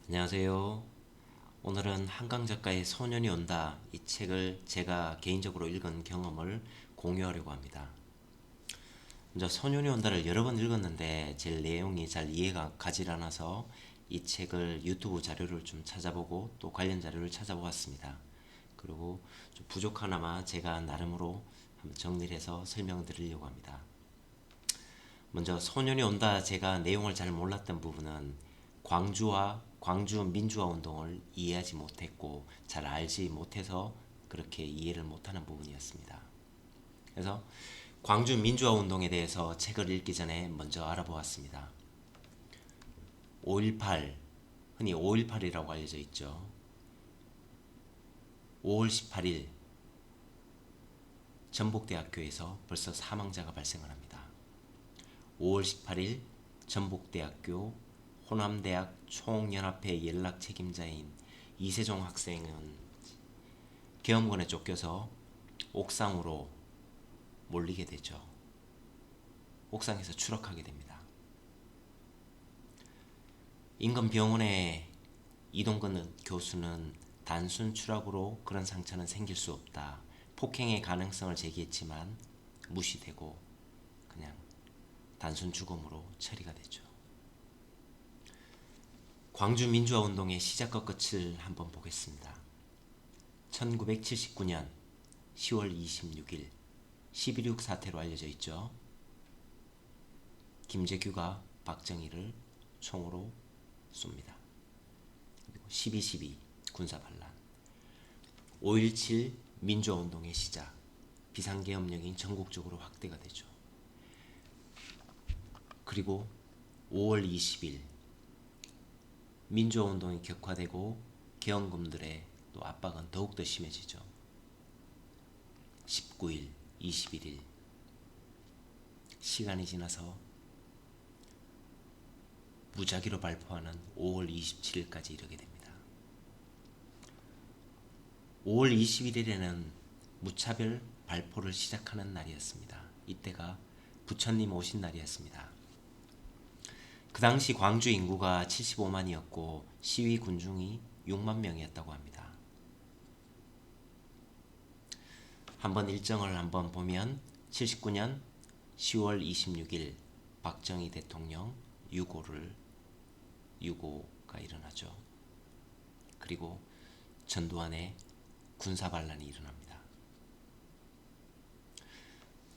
안녕하세요. 오늘은 한강 작가의 소년이 온다 이 책을 제가 개인적으로 읽은 경험을 공유하려고 합니다. 먼저 소년이 온다를 여러 번 읽었는데 제 내용이 잘 이해가 가질 않아서 이 책을 유튜브 자료를 좀 찾아보고 또 관련 자료를 찾아보았습니다. 그리고 좀 부족하나마 제가 나름으로 한번 정리를 해서 설명드리려고 합니다. 먼저 소년이 온다 제가 내용을 잘 몰랐던 부분은 광주 민주화 운동을 이해하지 못했고 잘 알지 못해서 그렇게 이해를 못하는 부분이었습니다. 그래서 광주 민주화 운동에 대해서 책을 읽기 전에 먼저 알아보았습니다. 5.18 흔히 5.18이라고 알려져 있죠. 5월 18일 전북대학교에서 벌써 사망자가 발생을 합니다. 5월 18일 전북대학교 호남대학 총연합회 연락 책임자인 이세종 학생은 계엄군에 쫓겨서 옥상으로 몰리게 되죠. 옥상에서 추락하게 됩니다. 인근 병원에 이동근 교수는 단순 추락으로 그런 상처는 생길 수 없다. 폭행의 가능성을 제기했지만 무시되고 그냥 단순 죽음으로 처리가 되죠. 광주 민주화 운동의 시작과 끝을 한번 보겠습니다. 1979년 10월 26일 11.6 사태로 알려져 있죠. 김재규가 박정희를 총으로 쏩니다. 그리고 12.12 군사반란, 5.17 민주화운동의 시작, 비상계엄령이 전국적으로 확대가 되죠. 그리고 5월 20일 민주화운동이 격화되고 계엄군들의 또 압박은 더욱더 심해지죠. 19일, 21일 시간이 지나서 무작위로 발포하는 5월 27일까지 이르게 됩니다. 5월 21일에는 무차별 발포를 시작하는 날이었습니다. 이때가 부처님 오신 날이었습니다. 그 당시 광주 인구가 75만이었고 시위 군중이 6만 명이었다고 합니다. 한번 일정을 한번 보면 79년 10월 26일 박정희 대통령 유고가 일어나죠. 그리고 전두환의 군사반란이 일어납니다.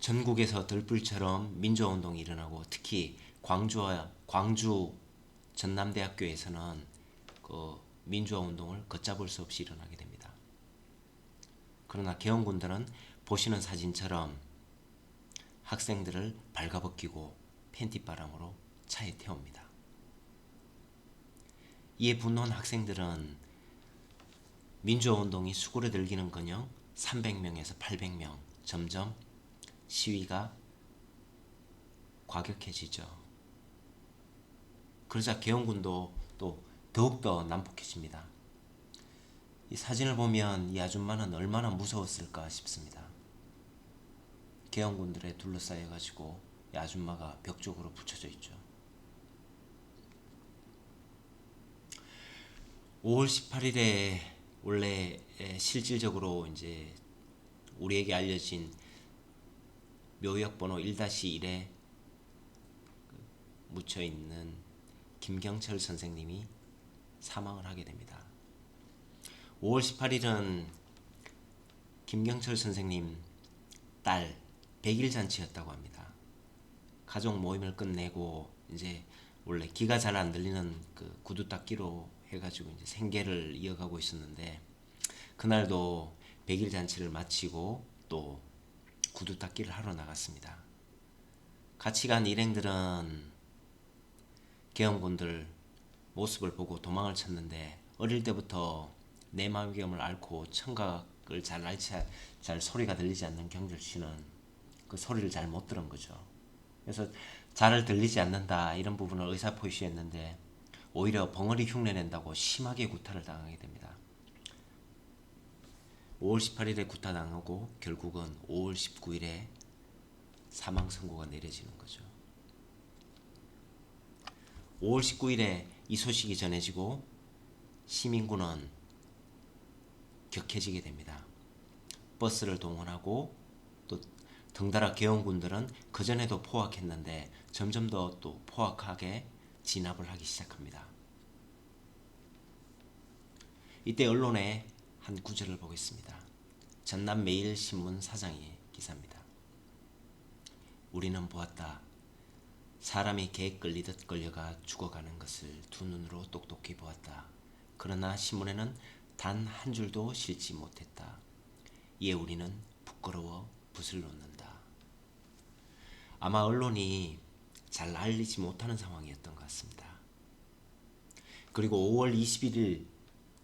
전국에서 들불처럼 민주화운동이 일어나고 특히 광주 전남대학교에서는 그 민주화운동을 걷잡을 수 없이 일어나게 됩니다. 그러나 계엄군들은 보시는 사진처럼 학생들을 발가벗기고 팬티바람으로 차에 태웁니다. 이에 분노한 학생들은 민주화운동이 수그러들기는커녕 300명에서 800명 점점 시위가 과격해지죠. 그러자 계엄군도 또 더욱더 난폭해집니다. 이 사진을 보면 이 아줌마는 얼마나 무서웠을까 싶습니다. 계엄군들에 둘러싸여가지고 이 아줌마가 벽 쪽으로 붙여져 있죠. 5월 18일에 원래 실질적으로 이제 우리에게 알려진 묘역 번호 1-1에 묻혀 있는 김경철 선생님이 사망을 하게 됩니다. 5월 18일은 김경철 선생님 딸 100일 잔치였다고 합니다. 가족 모임을 끝내고 이제 원래 귀가 잘 안 들리는 그 구두 닦기로 해가지고 이제 생계를 이어가고 있었는데 그날도 100일 잔치를 마치고 또 구두 닦기를 하러 나갔습니다. 같이 간 일행들은 계엄군들 모습을 보고 도망을 쳤는데 어릴 때부터 내막염을 앓고 청각을 잘 소리가 들리지 않는 경철 씨는 그 소리를 잘 못 들은 거죠. 그래서 잘 들리지 않는다 이런 부분을 의사표시했는데 오히려 벙어리 흉내낸다고 심하게 구타를 당하게 됩니다. 5월 18일에 구타당하고 결국은 5월 19일에 사망 선고가 내려지는 거죠. 5월 19일에 이 소식이 전해지고 시민군은 격해지게 됩니다. 버스를 동원하고 또 덩달아 계엄군들은 그전에도 포악했는데 점점 더 또 포악하게 진압을 하기 시작합니다. 이때 언론의 한 구절을 보겠습니다. 전남매일신문 사장의 기사입니다. 우리는 보았다. 사람이 개 끌리듯 끌려가 죽어가는 것을 두 눈으로 똑똑히 보았다. 그러나 신문에는 단 한 줄도 실지 못했다. 이에 우리는 부끄러워 붓을 놓는다. 아마 언론이 잘 알리지 못하는 상황이었던 것 같습니다. 그리고 5월 21일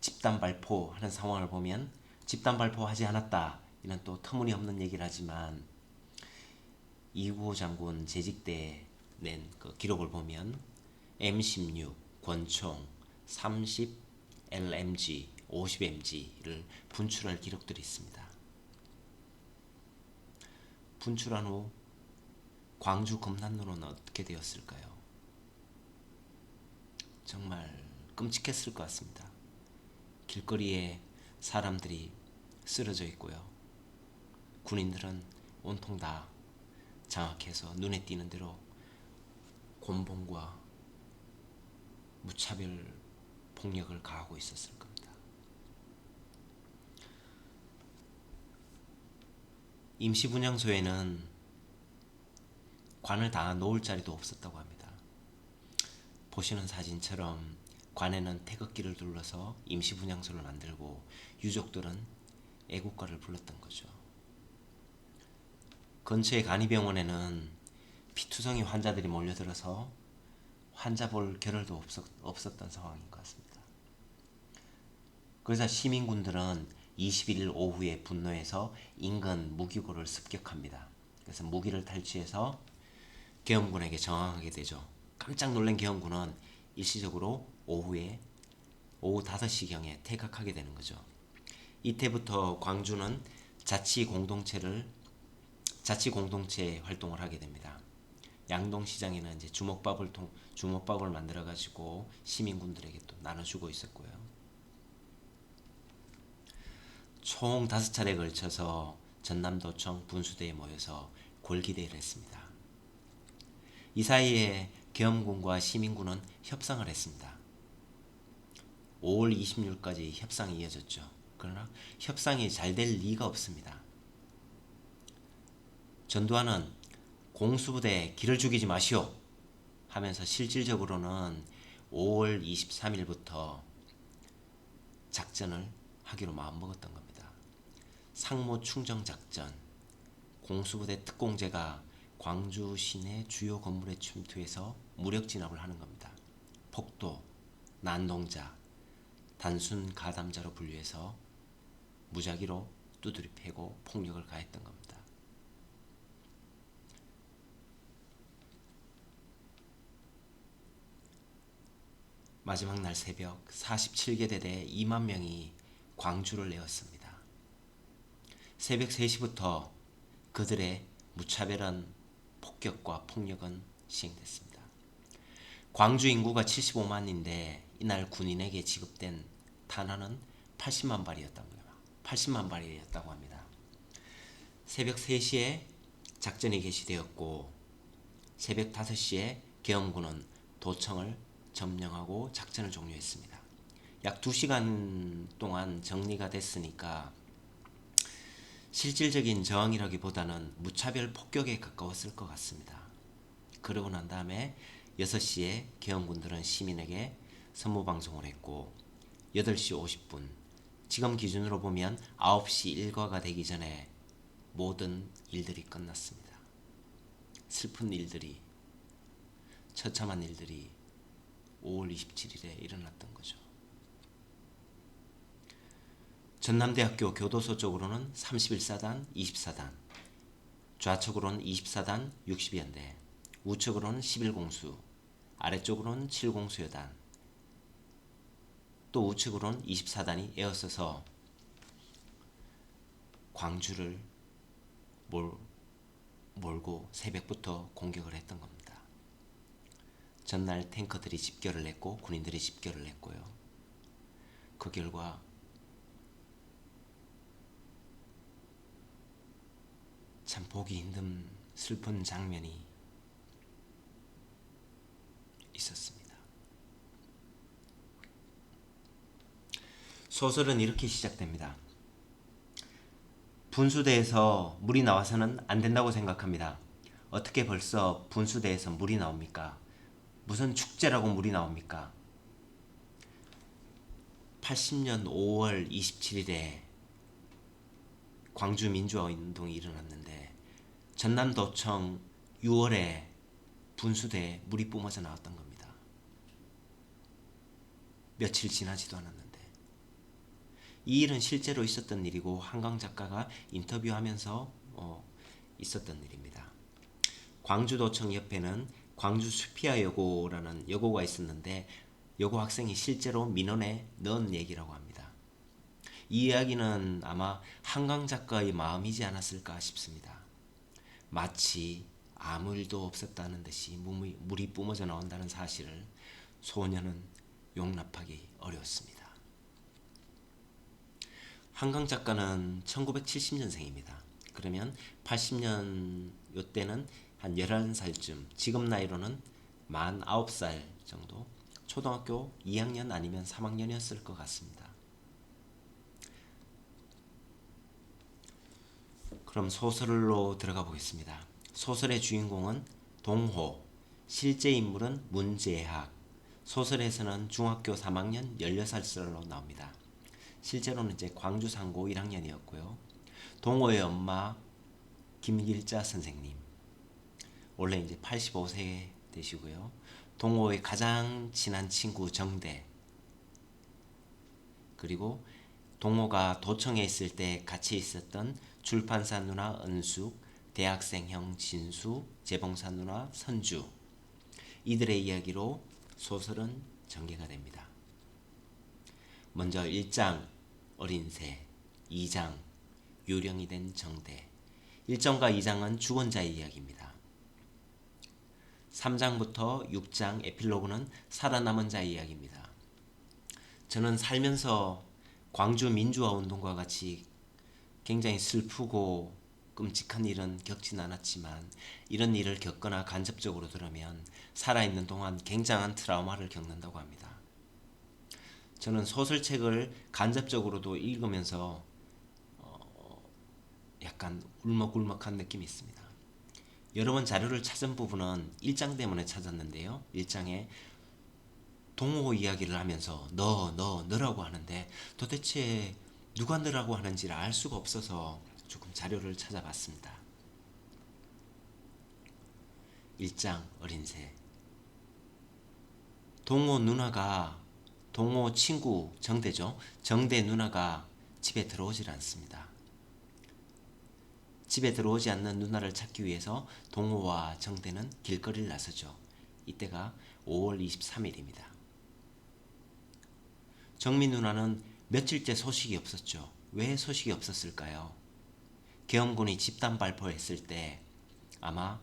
집단 발포하는 상황을 보면 집단 발포하지 않았다. 이는 또 터무니없는 얘기를 하지만 이구호 장군 재직 때 낸 그 기록을 보면 M16, 권총, 30 LMG, 50mg를 분출할 기록들이 있습니다. 분출한 후 광주 검단로는 어떻게 되었을까요? 정말 끔찍했을 것 같습니다. 길거리에 사람들이 쓰러져 있고요. 군인들은 온통 다 장악해서 눈에 띄는 대로 곤봉과 무차별 폭력을 가하고 있었을 겁니다. 임시분향소에는 관을 다 놓을 자리도 없었다고 합니다. 보시는 사진처럼 관에는 태극기를 둘러서 임시분향소를 만들고 유족들은 애국가를 불렀던 거죠. 근처의 간이병원에는 피투성이 환자들이 몰려들어서 환자 볼 겨를도 없었던 상황인 것 같습니다. 그래서 시민군들은 21일 오후에 분노해서 인근 무기고를 습격합니다. 그래서 무기를 탈취해서 계엄군에게 저항하게 되죠. 깜짝 놀란 계엄군은 일시적으로 오후 5시경에 퇴각하게 되는 거죠. 이때부터 광주는 자치 공동체 활동을 하게 됩니다. 양동시장에는 이제 주먹밥을 만들어 가지고 시민군들에게 또 나눠주고 있었고요. 총 5차례에 걸쳐서 전남도청 분수대에 모여서 골기대회를 했습니다. 이 사이에 계엄군과 시민군은 협상을 했습니다. 5월 26일까지 협상이 이어졌죠. 그러나 협상이 잘 될 리가 없습니다. 전두환은 공수부대 길을 죽이지 마시오 하면서 실질적으로는 5월 23일부터 작전을 하기로 마음먹었던 겁니다. 상무 충정작전, 공수부대 특공대가 광주 시내 주요 건물에 침투해서 무력 진압을 하는 겁니다. 폭도, 난동자, 단순 가담자로 분류해서 무작위로 두드려 패고 폭력을 가했던 겁니다. 마지막 날 새벽 47개 대대 2만 명이 광주를 내었습니다. 새벽 3시부터 그들의 무차별한 폭격과 폭력은 시행됐습니다. 광주 인구가 75만인데 이날 군인에게 지급된 탄환은 80만 발이었다고 합니다. 새벽 3시에 작전이 개시되었고 새벽 5시에 계엄군은 도청을 점령하고 작전을 종료했습니다. 약 2시간 동안 정리가 됐으니까 실질적인 저항이라기보다는 무차별 폭격에 가까웠을 것 같습니다. 그러고 난 다음에 6시에 계엄군들은 시민에게 선무방송을 했고 8시 50분 지금 기준으로 보면 9시 일과가 되기 전에 모든 일들이 끝났습니다. 슬픈 일들이 처참한 일들이 5월 27일에 일어났던 거죠. 전남대학교 교도소 쪽으로는 31사단, 24단, 좌측으로는 24단, 60연대, 우측으로는 11공수, 아래쪽으로는 7공수여단, 또 우측으로는 24단이 에어서서 광주를 몰고 새벽부터 공격을 했던 겁니다. 전날 탱커들이 집결을 했고 군인들이 집결을 했고요. 그 결과 참 보기 힘든 슬픈 장면이 있었습니다. 소설은 이렇게 시작됩니다. 분수대에서 물이 나와서는 안 된다고 생각합니다. 어떻게 벌써 분수대에서 물이 나옵니까? 무슨 축제라고 물이 나옵니까? 80년 5월 27일에 광주 민주화 운동이 일어났는데 전남도청 6월에 분수대에 물이 뿜어져 나왔던 겁니다. 며칠 지나지도 않았는데 이 일은 실제로 있었던 일이고 한강 작가가 인터뷰하면서 있었던 일입니다. 광주도청 옆에는 광주 수피아 여고라는 여고가 있었는데 여고 학생이 실제로 민원에 넣은 얘기라고 합니다. 이 이야기는 아마 한강 작가의 마음이지 않았을까 싶습니다. 마치 아무 일도 없었다는 듯이 물이 뿜어져 나온다는 사실을 소녀는 용납하기 어려웠습니다. 한강 작가는 1970년생입니다. 그러면 80년 요때는 한 11살쯤, 지금 나이로는 49살 정도, 초등학교 2학년 아니면 3학년이었을 것 같습니다. 그럼 소설로 들어가 보겠습니다. 소설의 주인공은 동호, 실제 인물은 문재학, 소설에서는 중학교 3학년 16살로 나옵니다. 실제로는 이제 광주 상고 1학년이었고요. 동호의 엄마 김길자 선생님, 원래 이제 85세 되시고요. 동호의 가장 친한 친구 정대, 그리고 동호가 도청에 있을 때 같이 있었던 출판사 누나 은숙, 대학생 형 진수, 재봉사 누나 선주, 이들의 이야기로 소설은 전개가 됩니다. 먼저 1장 어린 새, 2장 요령이 된 정대, 1장과 2장은 죽은 자의 이야기입니다. 3장부터 6장 에필로그는 살아남은 자의 이야기입니다. 저는 살면서 광주 민주화 운동과 같이 굉장히 슬프고 끔찍한 일은 겪진 않았지만 이런 일을 겪거나 간접적으로 들으면 살아있는 동안 굉장한 트라우마를 겪는다고 합니다. 저는 소설책을 간접적으로도 읽으면서 약간 울먹울먹한 느낌이 있습니다. 여러 번 자료를 찾은 부분은 1장 때문에 찾았는데요. 1장에 동호 이야기를 하면서 너라고 하는데 도대체 누가 너라고 하는지를 알 수가 없어서 조금 자료를 찾아봤습니다. 1장 어린새, 동호 누나가, 동호 친구 정대죠. 정대 누나가 집에 들어오질 않습니다. 집에 들어오지 않는 누나를 찾기 위해서 동호와 정대는 길거리를 나서죠. 이때가 5월 23일입니다. 정민 누나는 며칠째 소식이 없었죠. 왜 소식이 없었을까요? 계엄군이 집단 발포했을 때 아마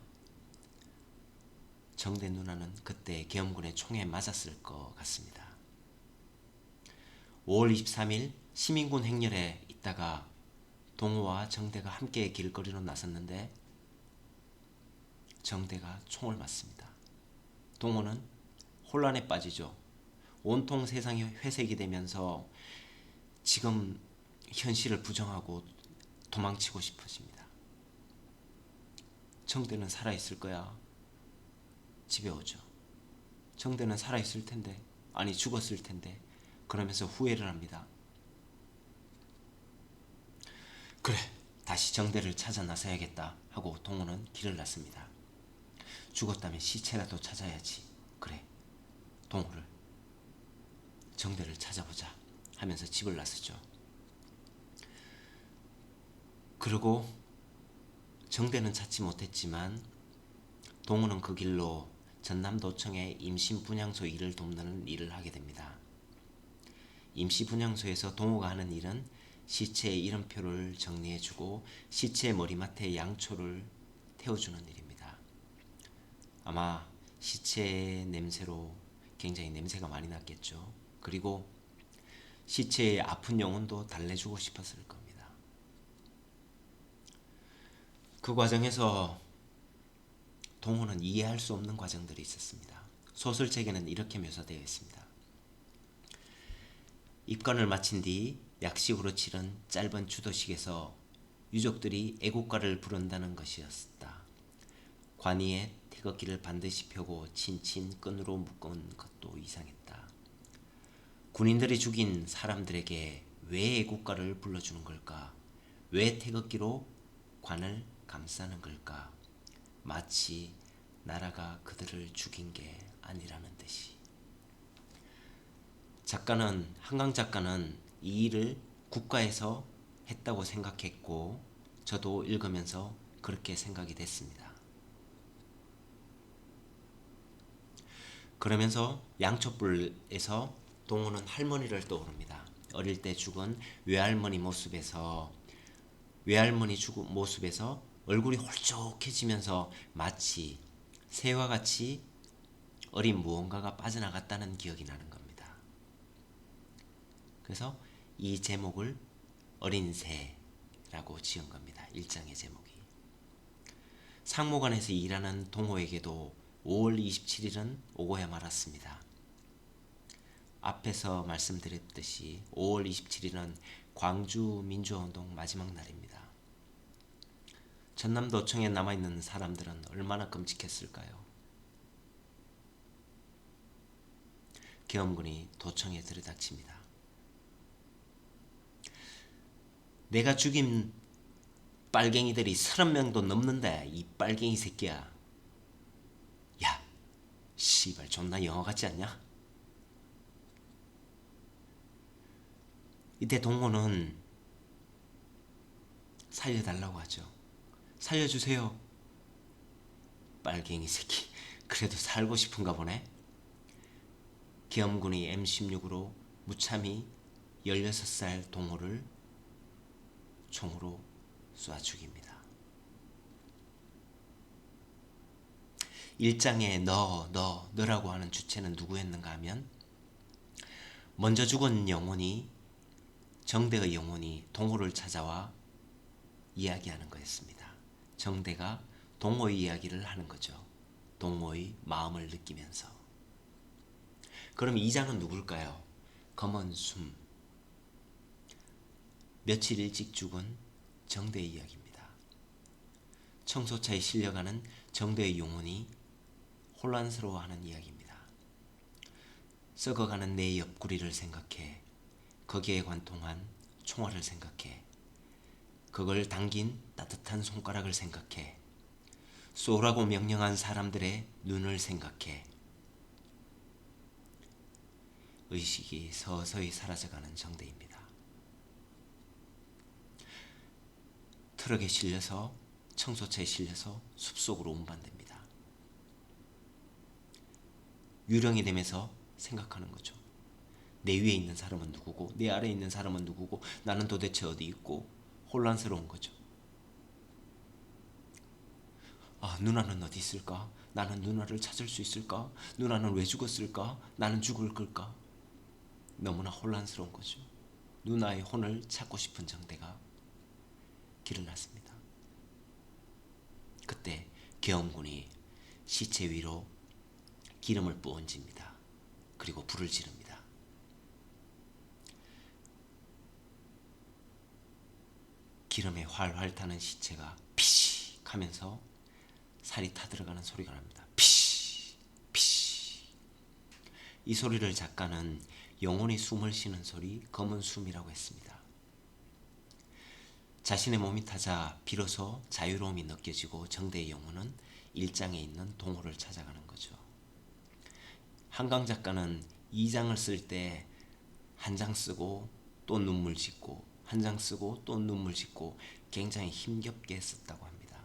정대 누나는 그때 계엄군의 총에 맞았을 것 같습니다. 5월 23일 시민군 행렬에 있다가 동호와 정대가 함께 길거리로 나섰는데 정대가 총을 맞습니다. 동호는 혼란에 빠지죠. 온통 세상이 회색이 되면서 지금 현실을 부정하고 도망치고 싶어집니다. 정대는 살아있을 거야. 집에 오죠. 정대는 살아있을 텐데, 아니 죽었을 텐데, 그러면서 후회를 합니다. 그래, 다시 정대를 찾아 나서야겠다 하고 동호는 길을 났습니다. 죽었다면 시체라도 찾아야지. 그래, 동호를, 정대를 찾아보자 하면서 집을 나서죠. 그리고 정대는 찾지 못했지만 동호는 그 길로 전남도청의 임신분향소 일을 돕는 일을 하게 됩니다. 임시분향소에서 동호가 하는 일은 시체의 이름표를 정리해주고 시체 머리맡에 양초를 태워주는 일입니다. 아마 시체 냄새로 굉장히 냄새가 많이 났겠죠. 그리고 시체의 아픈 영혼도 달래주고 싶었을 겁니다. 그 과정에서 동호는 이해할 수 없는 과정들이 있었습니다. 소설책에는 이렇게 묘사되어 있습니다. 입관을 마친 뒤 약식으로 치른 짧은 추도식에서 유족들이 애국가를 부른다는 것이었다. 관이에 태극기를 반드시 펴고 친친 끈으로 묶은 것도 이상했다. 군인들이 죽인 사람들에게 왜 애국가를 불러주는 걸까? 왜 태극기로 관을 감싸는 걸까? 마치 나라가 그들을 죽인 게 아니라는 듯이. 한강 작가는 이 일을 국가에서 했다고 생각했고 저도 읽으면서 그렇게 생각이 됐습니다. 그러면서 양촛불에서 동호는 할머니를 떠오릅니다. 어릴 때 죽은 외할머니 모습에서 얼굴이 홀쭉해지면서 마치 새와 같이 어린 무언가가 빠져나갔다는 기억이 나는 겁니다. 그래서 이 제목을 어린 새라고 지은 겁니다. 1장의 제목이. 상무관에서 일하는 동호에게도 5월 27일은 오고야 말았습니다. 앞에서 말씀드렸듯이 5월 27일은 광주 민주화운동 마지막 날입니다. 전남도청에 남아있는 사람들은 얼마나 끔찍했을까요? 계엄군이 도청에 들이닥칩니다. 내가 죽인 빨갱이들이 30명도 넘는데 이 빨갱이 새끼야. 야, 씨발 존나 영화 같지 않냐? 이때 동호는 살려달라고 하죠. 살려주세요. 빨갱이 새끼. 그래도 살고 싶은가 보네. 계엄군이 M16으로 무참히 16살 동호를 총으로 쏴 죽입니다. 1장에 너라고 하는 주체는 누구였는가 하면 먼저 죽은 영혼이 정대의 영혼이 동호를 찾아와 이야기하는 거였습니다. 정대가 동호의 이야기를 하는 거죠. 동호의 마음을 느끼면서. 그럼 2장은 누굴까요? 검은 숨. 며칠 일찍 죽은 정대의 이야기입니다. 청소차에 실려가는 정대의 영혼이 혼란스러워하는 이야기입니다. 썩어가는 내 옆구리를 생각해. 거기에 관통한 총알을 생각해. 그걸 당긴 따뜻한 손가락을 생각해. 쏘라고 명령한 사람들의 눈을 생각해. 의식이 서서히 사라져가는 정대입니다. 트럭에 실려서 청소차에 실려서 숲속으로 운반됩니다. 유령이 되면서 생각하는 거죠. 내 위에 있는 사람은 누구고 내 아래에 있는 사람은 누구고 나는 도대체 어디 있고 혼란스러운 거죠. 아, 누나는 어디 있을까? 나는 누나를 찾을 수 있을까? 누나는 왜 죽었을까? 나는 죽을 걸까? 너무나 혼란스러운 거죠. 누나의 혼을 찾고 싶은 정대가 길을 났습니다. 그때 계엄군이 시체 위로 기름을 부얹습니다. 그리고 불을 지릅니다. 기름에 활활 타는 시체가 피식 하면서 살이 타들어가는 소리가 납니다. 피식 피식. 이 소리를 작가는 영혼이 숨을 쉬는 소리, 검은 숨이라고 했습니다. 자신의 몸이 타자 비로소 자유로움이 느껴지고 정대의 영혼은 일장에 있는 동호를 찾아가는 거죠. 한강 작가는 2장을 쓸 때 한 장 쓰고 또 눈물 짓고 한 장 쓰고 또 눈물 짓고 굉장히 힘겹게 썼다고 합니다.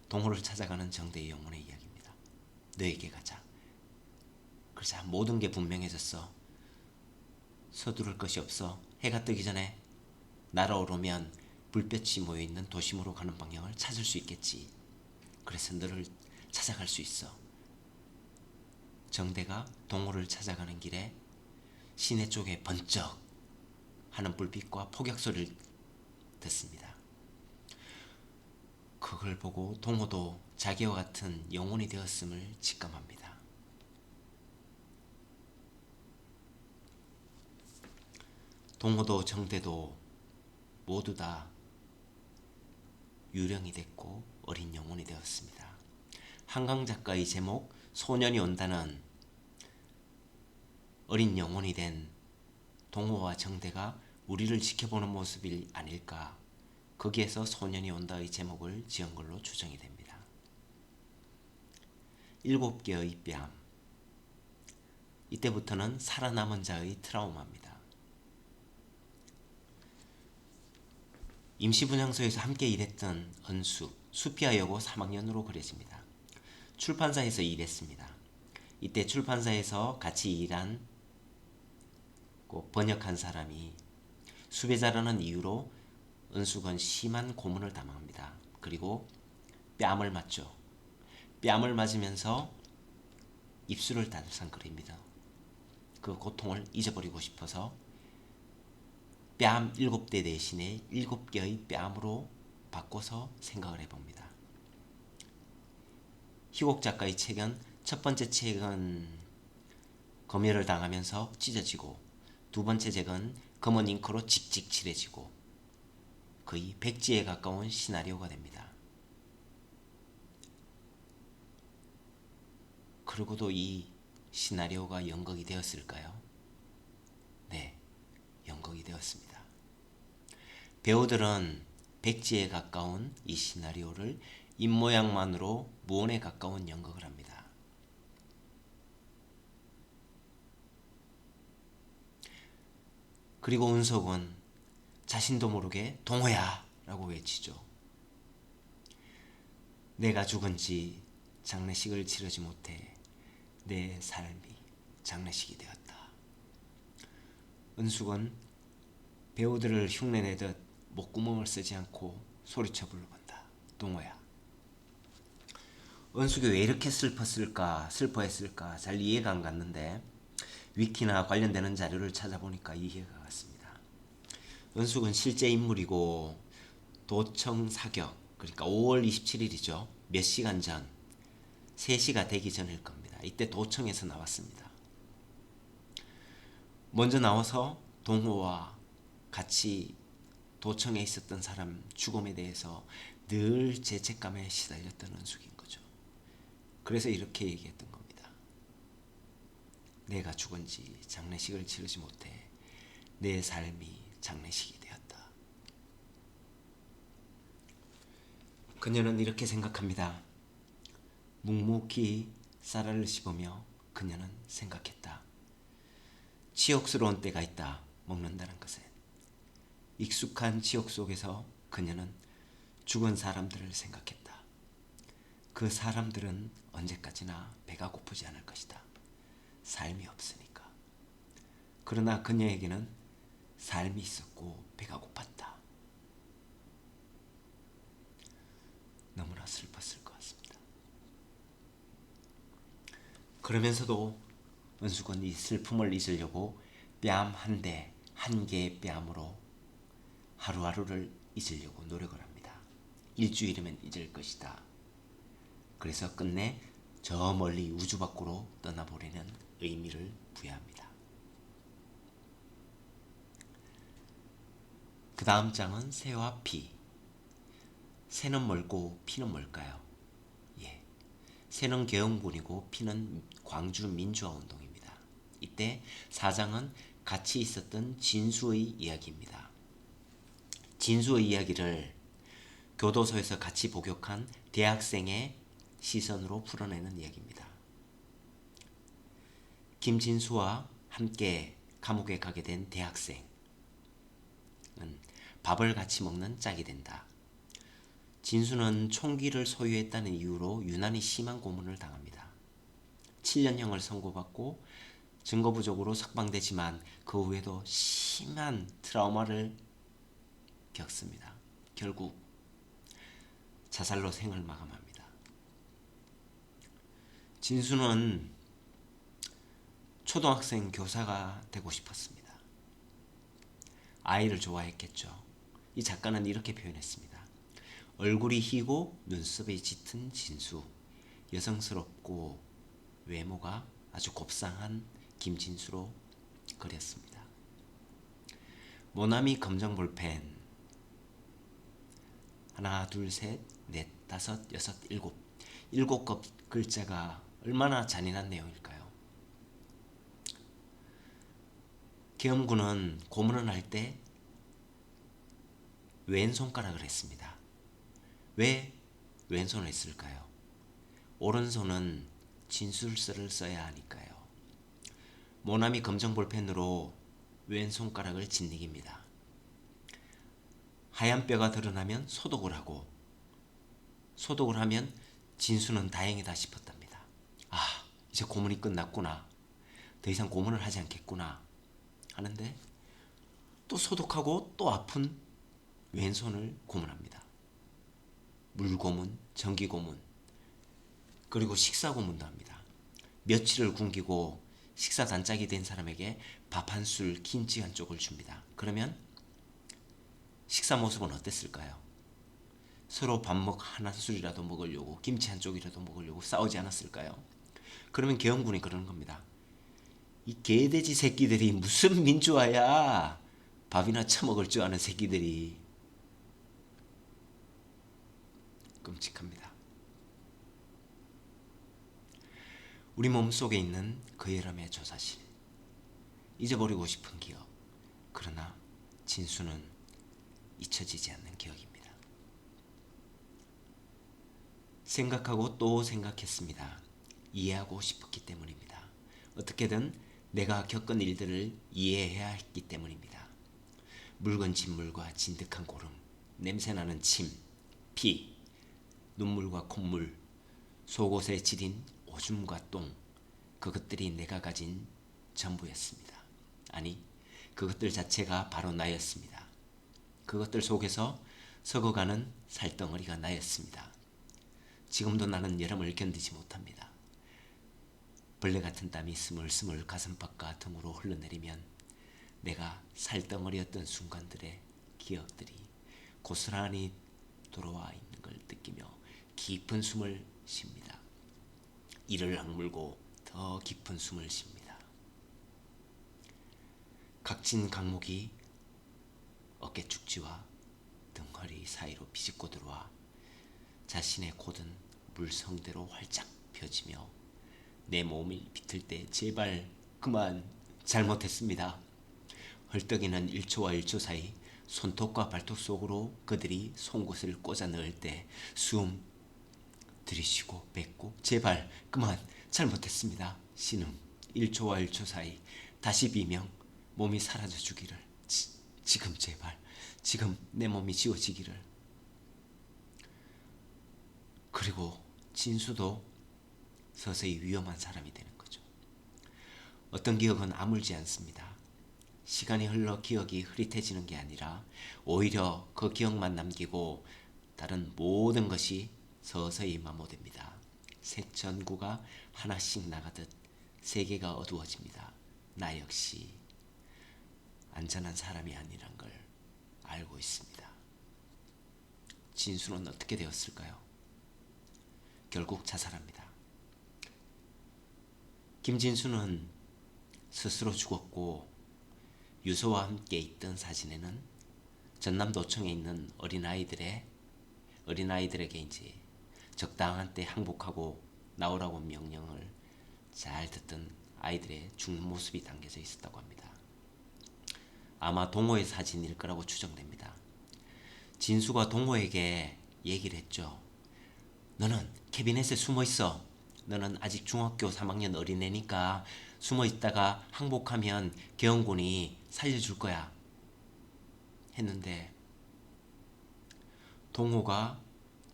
동호를 찾아가는 정대의 영혼의 이야기입니다. 너에게 가자. 그러자 모든 게 분명해졌어. 서두를 것이 없어. 해가 뜨기 전에 날아오르면 불볕이 모여있는 도심으로 가는 방향을 찾을 수 있겠지. 그래서 너를 찾아갈 수 있어. 정대가 동호를 찾아가는 길에 시내 쪽에 번쩍 하는 불빛과 폭격 소리를 듣습니다. 그걸 보고 동호도 자기와 같은 영혼이 되었음을 직감합니다. 동호도 정대도 모두 다 유령이 됐고 어린 영혼이 되었습니다. 한강 작가의 제목 소년이 온다는 어린 영혼이 된 동호와 정대가 우리를 지켜보는 모습이 아닐까, 거기에서 소년이 온다의 제목을 지은 걸로 추정이 됩니다. 7개의 뺨. 이때부터는 살아남은 자의 트라우마입니다. 임시분향소에서 함께 일했던 은숙, 수피아 여고 3학년으로 그려집니다. 출판사에서 일했습니다. 이때 출판사에서 같이 일한 번역한 사람이 수배자라는 이유로 은숙은 심한 고문을 당합니다. 그리고 뺨을 맞죠. 뺨을 맞으면서 입술을 달싹거립니다. 그 고통을 잊어버리고 싶어서 뺨 7대 대신에 7개의 뺨으로 바꿔서 생각을 해봅니다. 희곡 작가의 책은 첫 번째 책은 검열을 당하면서 찢어지고 두 번째 책은 검은 잉크로 직직 칠해지고 거의 백지에 가까운 시나리오가 됩니다. 그러고도 이 시나리오가 연극이 되었을까요? 네, 연극이 되었습니다. 배우들은 백지에 가까운 이 시나리오를 입모양만으로 무언에 가까운 연극을 합니다. 그리고 은석은 자신도 모르게 동호야 라고 외치죠. 내가 죽은 지 장례식을 치르지 못해 내 삶이 장례식이 되었다. 은숙은 배우들을 흉내내듯 목구멍을 쓰지 않고 소리쳐 불러본다. 동호야. 은숙이 왜 이렇게 슬퍼했을까 잘 이해가 안 갔는데 위키나 관련되는 자료를 찾아보니까 이해가 갔습니다. 은숙은 실제 인물이고 도청 사격, 그러니까 5월 27일이죠. 몇 시간 전, 3시가 되기 전일 겁니다. 이때 도청에서 나왔습니다. 먼저 나와서 동호와 같이 도청에 있었던 사람 죽음에 대해서 늘 죄책감에 시달렸던 은숙인 거죠. 그래서 이렇게 얘기했던 겁니다. 내가 죽은 지 장례식을 치르지 못해 내 삶이 장례식이 되었다. 그녀는 이렇게 생각합니다. 묵묵히 쌀알을 씹으며 그녀는 생각했다. 치욕스러운 때가 있다. 먹는다는 것에. 익숙한 치욕 속에서 그녀는 죽은 사람들을 생각했다. 그 사람들은 언제까지나 배가 고프지 않을 것이다. 삶이 없으니까. 그러나 그녀에게는 삶이 있었고 배가 고팠다. 너무나 슬펐을 것 같습니다. 그러면서도 은숙은 이 슬픔을 잊으려고 뺨 한 대, 한 개의 뺨으로 하루하루를 잊으려고 노력을 합니다. 일주일이면 잊을 것이다. 그래서 끝내 저 멀리 우주 밖으로 떠나보려는 의미를 부여합니다. 그 다음 장은 새와 피. 새는 뭘고 피는 뭘까요? 새는 계엄군이고 피는 광주 민주화운동입니다. 이때 사장은 같이 있었던 진수의 이야기입니다. 진수의 이야기를 교도소에서 같이 복역한 대학생의 시선으로 풀어내는 이야기입니다. 김진수와 함께 감옥에 가게 된 대학생은 밥을 같이 먹는 짝이 된다. 진수는 총기를 소유했다는 이유로 유난히 심한 고문을 당합니다. 7년형을 선고받고 증거 부족으로 석방되지만 그 후에도 심한 트라우마를 겪습니다. 결국 자살로 생을 마감합니다. 진수는 초등학생 교사가 되고 싶었습니다. 아이를 좋아했겠죠. 이 작가는 이렇게 표현했습니다. 얼굴이 희고 눈썹이 짙은 진수, 여성스럽고 외모가 아주 곱상한 김진수로 그렸습니다. 모나미 검정 볼펜 하나, 둘, 셋, 넷, 다섯, 여섯, 일곱 글자가 얼마나 잔인한 내용일까요? 계엄군은 고문을 할 때 왼손가락을 했습니다. 왜 왼손을 했을까요? 오른손은 진술서를 써야 하니까요. 모나미 검정 볼펜으로 왼손가락을 짓이깁니다. 하얀 뼈가 드러나면 소독을 하고, 소독을 하면 진수는 다행이다 싶었답니다. 아, 이제 고문이 끝났구나. 더 이상 고문을 하지 않겠구나 하는데 또 소독하고 또 아픈 왼손을 고문합니다. 물고문, 전기고문, 그리고 식사고문도 합니다. 며칠을 굶기고 식사 단짝이 된 사람에게 밥 한 술, 김치 한 쪽을 줍니다. 그러면 식사 모습은 어땠을까요? 서로 밥 한 술이라도 먹으려고, 김치 한 쪽이라도 먹으려고 싸우지 않았을까요? 그러면 계엄군이 그러는 겁니다. 이 개돼지 새끼들이 무슨 민주화야? 밥이나 처먹을 줄 아는 새끼들이. 끔찍합니다. 우리 몸속에 있는 그 여름의 조사실, 잊어버리고 싶은 기억, 그러나 진수는 잊혀지지 않는 기억입니다. 생각하고 또 생각했습니다. 이해하고 싶었기 때문입니다. 어떻게든 내가 겪은 일들을 이해해야 했기 때문입니다. 묽은 진물과 진득한 고름, 냄새나는 침, 피, 눈물과 콧물, 속옷에 지린 오줌과 똥, 그것들이 내가 가진 전부였습니다. 아니, 그것들 자체가 바로 나였습니다. 그것들 속에서 썩어가는 살덩어리가 나였습니다. 지금도 나는 여름을 견디지 못합니다. 벌레 같은 땀이 스물스물 가슴팍과 등으로 흘러내리면 내가 살덩어리였던 순간들의 기억들이 고스란히 돌아와 있는 걸 느끼며 깊은 숨을 쉽니다. 이를 악물고 더 깊은 숨을 쉽니다. 각진 강목이 어깨 축지와 등허리 사이로 비집고 들어와 자신의 곧은 물성대로 활짝 펴지며 내 몸을 비틀 때 제발 그만, 잘못했습니다. 헐떡이는 1초와 1초 사이 손톱과 발톱 속으로 그들이 송곳을 꽂아 넣을 때 숨 들이쉬고 뱉고 제발 그만, 잘못했습니다. 신음 1초와 1초 사이 다시 비명, 몸이 사라져 주기를. 지금 제발, 지금 내 몸이 지워지기를. 그리고 진수도 서서히 위험한 사람이 되는 거죠. 어떤 기억은 아물지 않습니다. 시간이 흘러 기억이 흐릿해지는 게 아니라 오히려 그 기억만 남기고 다른 모든 것이 서서히 마모됩니다. 색 전구가 하나씩 나가듯 세계가 어두워집니다. 나 역시 안전한 사람이 아니란 걸 알고 있습니다. 진수는 어떻게 되었을까요? 결국 자살합니다. 김진수는 스스로 죽었고 유서와 함께 있던 사진에는 전남도청에 있는 어린아이들에게 이제 적당한 때 항복하고 나오라고 명령을 잘 듣던 아이들의 죽는 모습이 담겨져 있었다고 합니다. 아마 동호의 사진일 거라고 추정됩니다. 진수가 동호에게 얘기를 했죠. 너는 캐비넷에 숨어 있어. 너는 아직 중학교 3학년 어린애니까 숨어 있다가 항복하면 계엄군이 살려줄 거야. 했는데 동호가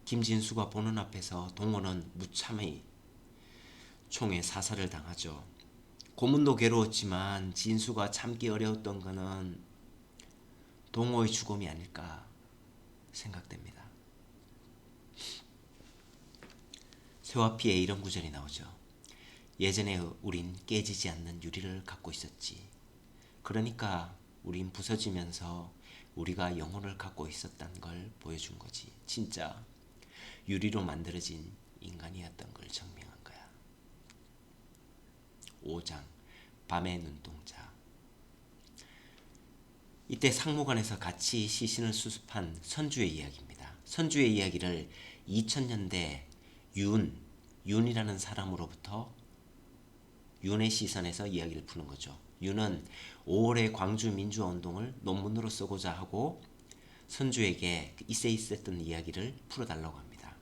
김진수가 보는 앞에서 동호는 무참히 총에 사살을 당하죠. 고문도 괴로웠지만 진수가 참기 어려웠던 것은 동호의 죽음이 아닐까 생각됩니다. 세화피에 이런 구절이 나오죠. 예전에 우린 깨지지 않는 유리를 갖고 있었지. 그러니까 우린 부서지면서 우리가 영혼을 갖고 있었다는 걸 보여준 거지. 진짜 유리로 만들어진 인간이었던 걸 증명한 거야. 5장 밤의 눈동자. 이때 상무관에서 같이 시신을 수습한 선주의 이야기입니다. 선주의 이야기를 2000년대 윤이라는 사람으로부터 윤의 시선에서 이야기를 푸는 거죠. 윤은 5월의 광주 민주화운동을 논문으로 쓰고자 하고 선주에게 있었던 이야기를 풀어달라고 합니다.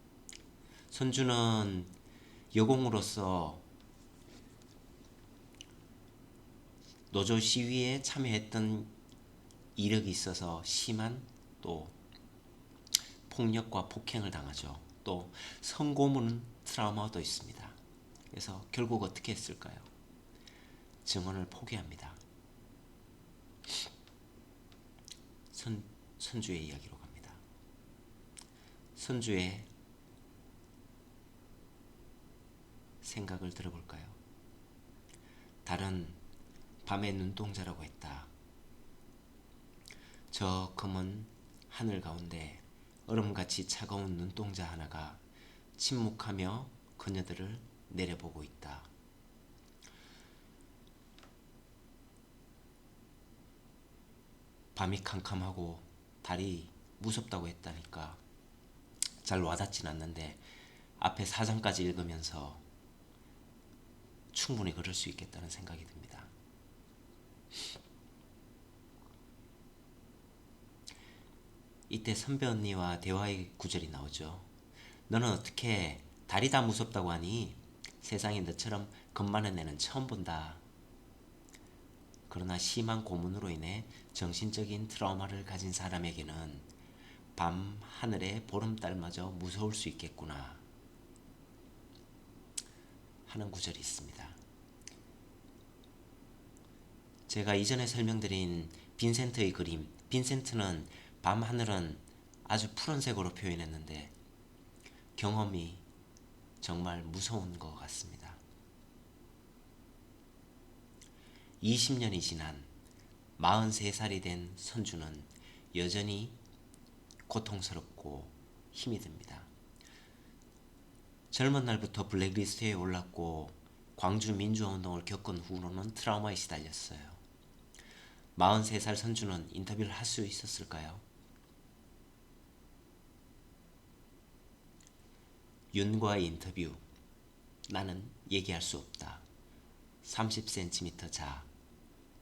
선주는 여공으로서 노조 시위에 참여했던 이력이 있어서 심한 또 폭력과 폭행을 당하죠. 또 성고문 트라우마도 있습니다. 그래서 결국 어떻게 했을까요? 증언을 포기합니다. 선주의 이야기로 갑니다. 선주의 생각을 들어볼까요? 달은 밤의 눈동자라고 했다. 저 검은 하늘 가운데 얼음같이 차가운 눈동자 하나가 침묵하며 그녀들을 내려보고 있다. 밤이 캄캄하고 달이 무섭다고 했다니까 잘 와닿진 않는데 앞에 4장까지 읽으면서 충분히 그럴 수 있겠다는 생각이 듭니다. 이때 선배 언니와 대화의 구절이 나오죠. 너는 어떻게 달이 다 무섭다고 하니? 세상에 너처럼 겁 많은 애는 처음 본다. 그러나 심한 고문으로 인해 정신적인 트라우마를 가진 사람에게는 밤 하늘의 보름달마저 무서울 수 있겠구나 하는 구절이 있습니다. 제가 이전에 설명드린 빈센트의 그림, 빈센트는 밤 하늘은 아주 푸른색으로 표현했는데 경험이 정말 무서운 것 같습니다. 20년이 지난 43살이 된 선주는 여전히 고통스럽고 힘이 듭니다. 젊은 날부터 블랙리스트에 올랐고 광주 민주화운동을 겪은 후로는 트라우마에 시달렸어요. 43살 선주는 인터뷰를 할 수 있었을까요? 윤과의 인터뷰. 나는 얘기할 수 없다. 30cm 자,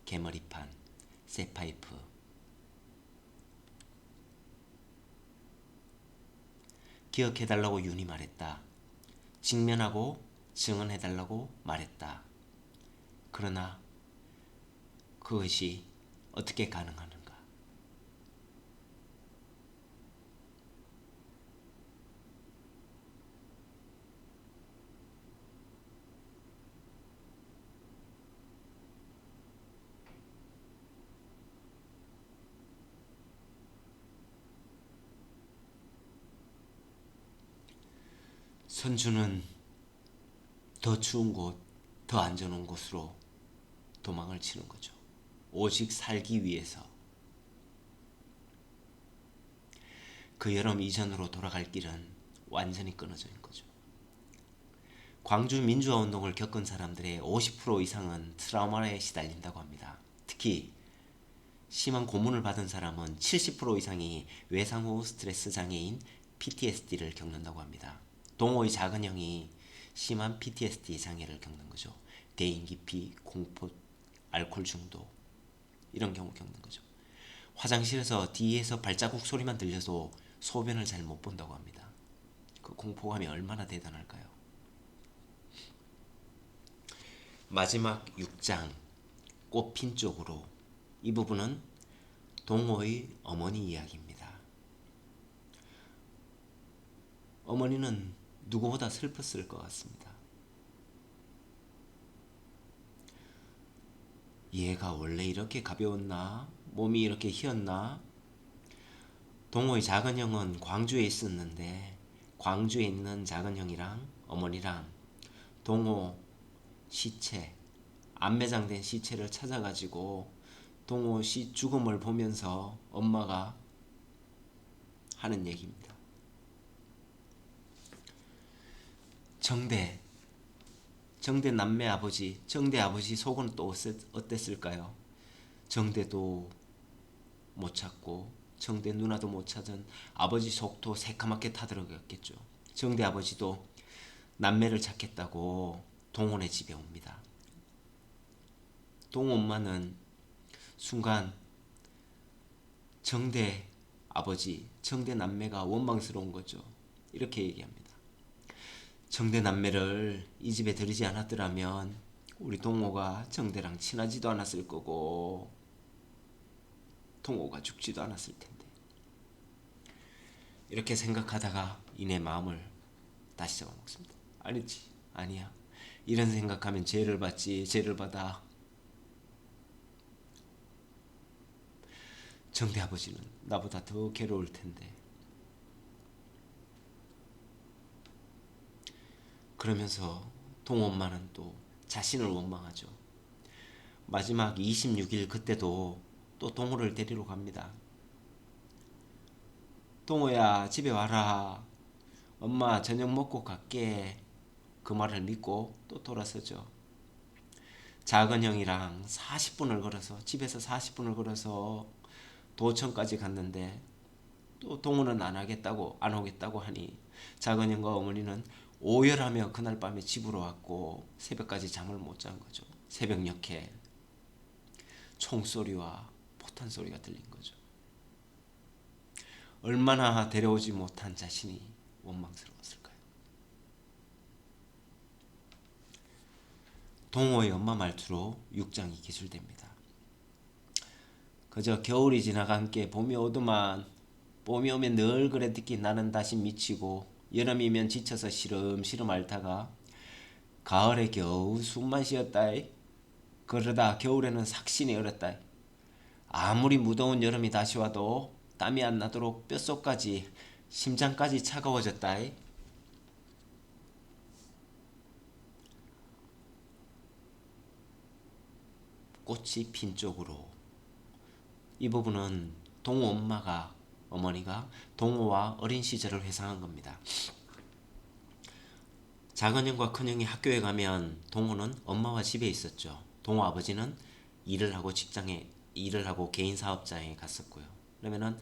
개머리판, 쇠파이프. 기억해달라고 윤이 말했다. 직면하고 증언해달라고 말했다. 그러나 그것이 어떻게 가능하는가? 선주는 더 추운 곳, 더 안전한 곳으로 도망을 치는 거죠. 오직 살기 위해서. 그 여름 이전으로 돌아갈 길은 완전히 끊어져 있는 거죠. 광주 민주화운동을 겪은 사람들의 50% 이상은 트라우마에 시달린다고 합니다. 특히 심한 고문을 받은 사람은 70% 이상이 외상 후 스트레스 장애인 PTSD를 겪는다고 합니다. 동호의 작은 형이 심한 PTSD 장애를 겪는 거죠. 대인기피, 공포, 알코올 중독 이런 경우 겪는 거죠. 화장실에서 뒤에서 발자국 소리만 들려도 소변을 잘 못 본다고 합니다. 그 공포감이 얼마나 대단할까요? 마지막 6장 꽃핀 쪽으로. 이 부분은 동호의 어머니 이야기입니다. 어머니는 누구보다 슬펐을 것 같습니다. 얘가 원래 이렇게 가벼웠나? 몸이 이렇게 희었나? 동호의 작은 형은 광주에 있었는데 광주에 있는 작은 형이랑 어머니랑 동호 시체, 안매장된 시체를 찾아가지고 동호 씨 죽음을 보면서 엄마가 하는 얘기입니다. 정대 남매 아버지, 정대 아버지 속은 또 어땠을까요? 정대도 못 찾고 정대 누나도 못 찾은 아버지 속도 새카맣게 타들어갔겠죠. 정대 아버지도 남매를 찾겠다고 동원의 집에 옵니다. 동원 엄마는 순간 정대 아버지, 정대 남매가 원망스러운 거죠. 이렇게 얘기합니다. 정대 남매를 이 집에 들이지 않았더라면 우리 동호가 정대랑 친하지도 않았을 거고 동호가 죽지도 않았을 텐데. 이렇게 생각하다가 이내 마음을 다시 잡아먹습니다. 아니지, 아니야. 이런 생각하면 죄를 받지, 죄를 받아. 정대 아버지는 나보다 더 괴로울 텐데. 그러면서 동호 엄마는 또 자신을 원망하죠. 마지막 26일 그때도 또 동호를 데리러 갑니다. 동호야, 집에 와라. 엄마 저녁 먹고 갈게. 그 말을 믿고 또 돌아서죠. 작은 형이랑 40분을 걸어서, 집에서 40분을 걸어서 도청까지 갔는데 또 동호는 안 오겠다고 하니 작은 형과 어머니는 오열하며 그날 밤에 집으로 왔고 새벽까지 잠을 못 잔 거죠. 새벽녘에 총소리와 포탄 소리가 들린 거죠. 얼마나 데려오지 못한 자신이 원망스러웠을까요? 동호의 엄마 말투로 6장이 기술됩니다. 그저 겨울이 지나간 게 봄이 오더만. 봄이 오면 늘 그랬듯이 나는 다시 미치고 여름이면 지쳐서 시름시름 앓다가 가을에 겨우 숨만 쉬었다. 그러다 겨울에는 삭신이 얼었다. 아무리 무더운 여름이 다시 와도 땀이 안 나도록 뼛속까지 심장까지 차가워졌다. 꽃이 핀 쪽으로. 이 부분은 동호 어머니가 동호와 어린 시절을 회상한 겁니다. 작은 형과 큰 형이 학교에 가면 동호는 엄마와 집에 있었죠. 동호 아버지는 일을 하고 개인 사업장에 갔었고요. 그러면은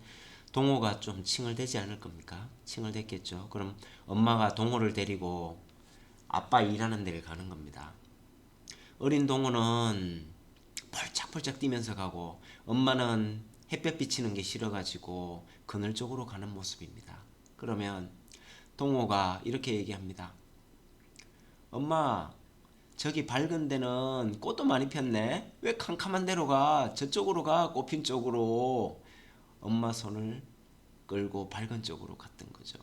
동호가 좀 칭얼대지 않을 겁니까? 칭얼댔겠죠. 그럼 엄마가 동호를 데리고 아빠 일하는 데를 가는 겁니다. 어린 동호는 펄짝펄짝 뛰면서 가고 엄마는 햇볕 비치는 게 싫어가지고 그늘 쪽으로 가는 모습입니다. 그러면 동호가 이렇게 얘기합니다. 엄마, 저기 밝은 데는 꽃도 많이 폈네. 왜 캄캄한 데로 가? 저쪽으로 가, 꽃핀 쪽으로. 엄마 손을 끌고 밝은 쪽으로 갔던 거죠.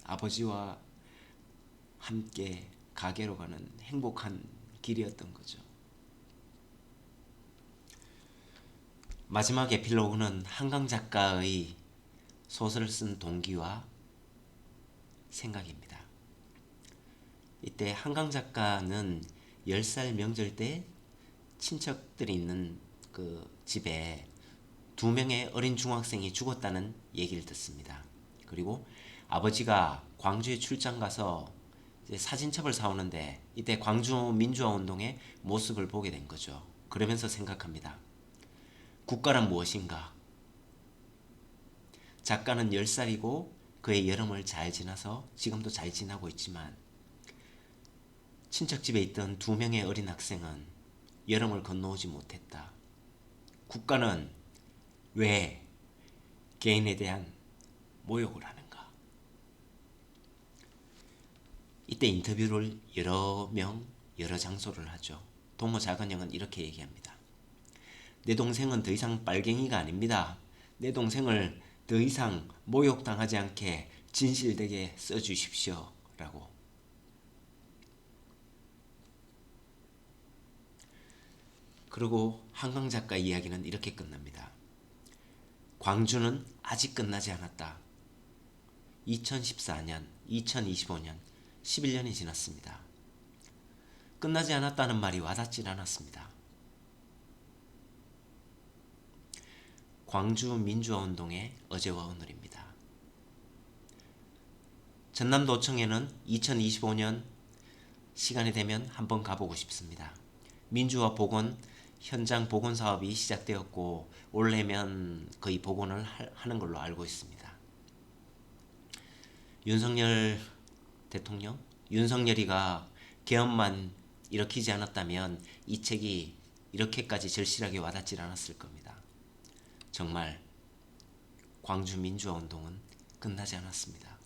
아버지와 함께 가게로 가는 행복한 길이었던 거죠. 마지막 에필로그는 한강 작가의 소설을 쓴 동기와 생각입니다. 이때 한강 작가는 10살 명절 때 친척들이 있는 그 집에 2명의 어린 중학생이 죽었다는 얘기를 듣습니다. 그리고 아버지가 광주에 출장 가서 사진첩을 사오는데 이때 광주 민주화 운동의 모습을 보게 된 거죠. 그러면서 생각합니다. 국가란 무엇인가? 작가는 10살이고 그의 여름을 잘 지나서 지금도 잘 지나고 있지만 친척집에 있던 2명의 어린 학생은 여름을 건너오지 못했다. 국가는 왜 개인에 대한 모욕을 하는가? 이때 인터뷰를 여러 장소를 하죠. 동호 작은 형은 이렇게 얘기합니다. 내 동생은 더 이상 빨갱이가 아닙니다. 내 동생을 더 이상 모욕당하지 않게 진실되게 써주십시오. 라고. 그리고 한강 작가 이야기는 이렇게 끝납니다. 광주는 아직 끝나지 않았다. 2014년, 2025년 11년이 지났습니다. 끝나지 않았다는 말이 와닿질 않았습니다. 광주 민주화운동의 어제와 오늘입니다. 전남도청에는 2025년 시간이 되면 한번 가보고 싶습니다. 민주화 복원 현장 복원 사업이 시작되었고 올해면 거의 복원을 하는 걸로 알고 있습니다. 윤석열 대통령, 윤석열이가 계엄만 일으키지 않았다면 이 책이 이렇게까지 절실하게 와닿질 않았을 겁니다. 정말 광주 민주화 운동은 끝나지 않았습니다.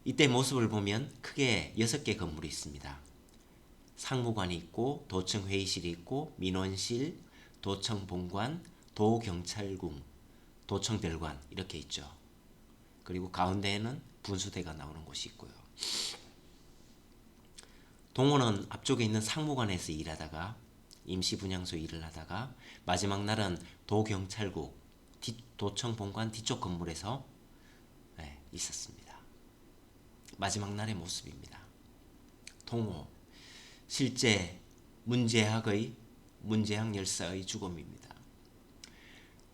이때 모습을 보면 크게 6개 건물이 있습니다. 상무관이 있고 도청 회의실이 있고 민원실, 도청 본관, 도경찰궁, 도청별관 이렇게 있죠. 그리고 가운데에는 분수대가 나오는 곳이 있고요. 동호는 앞쪽에 있는 상무관에서 일하다가 임시분향소 일을 하다가 마지막 날은 도경찰국 도청본관 뒤쪽 건물에서 있었습니다. 마지막 날의 모습입니다. 동호 실제 문재학 열사의 죽음입니다.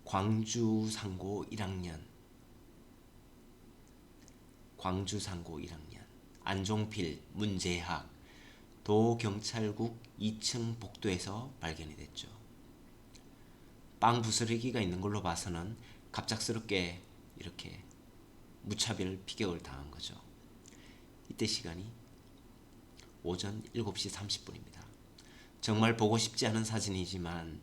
광주상고 1학년 안종필, 문재학 도경찰국 2층 복도에서 발견이 됐죠. 빵 부스러기가 있는 걸로 봐서는 갑작스럽게 이렇게 무차별 피격을 당한 거죠. 이때 시간이 오전 7시 30분입니다. 정말 보고 싶지 않은 사진이지만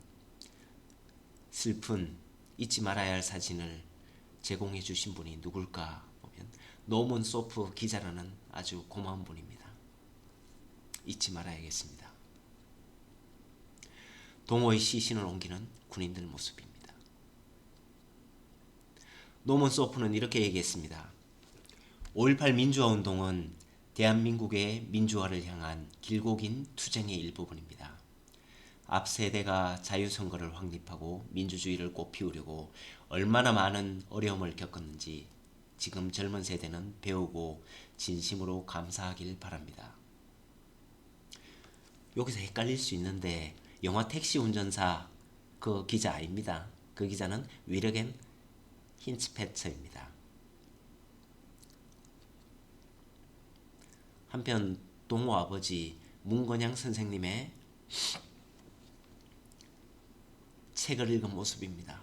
슬픈 잊지 말아야 할 사진을 제공해 주신 분이 누굴까 보면 노먼 소프 기자라는 아주 고마운 분입니다. 잊지 말아야겠습니다. 동호의 시신을 옮기는 군인들 모습입니다. 노먼 소프는 이렇게 얘기했습니다. 5.18 민주화운동은 대한민국의 민주화를 향한 길고 긴 투쟁의 일부분입니다. 앞 세대가 자유선거를 확립하고 민주주의를 꽃피우려고 얼마나 많은 어려움을 겪었는지 지금 젊은 세대는 배우고 진심으로 감사하길 바랍니다. 여기서 헷갈릴 수 있는데 영화 택시 운전사 그 기자 아닙니다. 그 기자는 위르겐 힌츠페처입니다. 한편 동호 아버지 문건양 선생님의 책을 읽은 모습입니다.